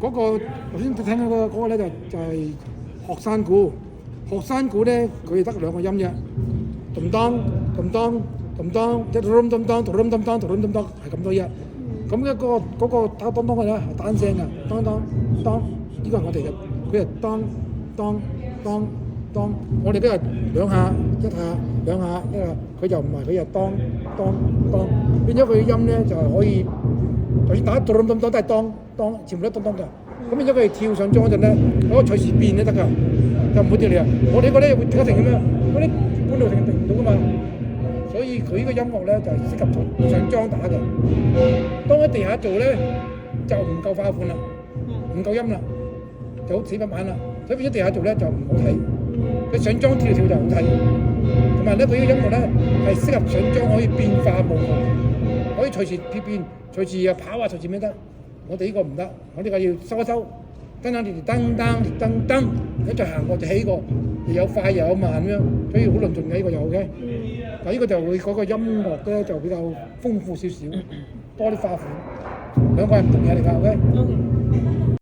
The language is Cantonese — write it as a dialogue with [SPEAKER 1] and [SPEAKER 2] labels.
[SPEAKER 1] 嗰個頭先聽嗰個咧就係學山鼓。學山鼓咧佢得兩個音啫，咚當咚當咚當，一咚咚當咚咚咚當咚咚咚當係咁多音。咁咧嗰個打當當嘅咧係單聲嘅，當當當，呢個係我哋嘅，佢係當當當當，我哋都係兩下一下兩下一下，佢就唔係，佢係當當當，變咗佢嘅音咧就係可以，就算打咚咚咚當都係當當，全部都當當㗎。咁變咗佢跳上裝嗰陣咧，可以隨時變都得㗎，就唔會掉你啊！我哋呢個咧會停一停咁樣，嗰啲半路停唔到㗎嘛。所以佢呢個音樂咧就係適合上裝打嘅。當喺地下做咧就唔夠花款啦，唔夠音啦，就好死板板啦。所以變咗地下做咧就唔好睇。佢上裝跳跳就好睇。同埋咧，佢呢個音樂咧係適合上裝可以變化無窮，可以隨時變，隨時又跑啊，隨時咩得。我哋呢個唔得，我呢個要收一收，噔噔噔噔噔，一再行過就起過，又有快又有慢咁樣，所以好論盡嘅呢個就 OK。嗱，呢個就會嗰個音樂咧就比較豐富少少，多啲花款，兩個係唔同嘢嚟㗎 OK。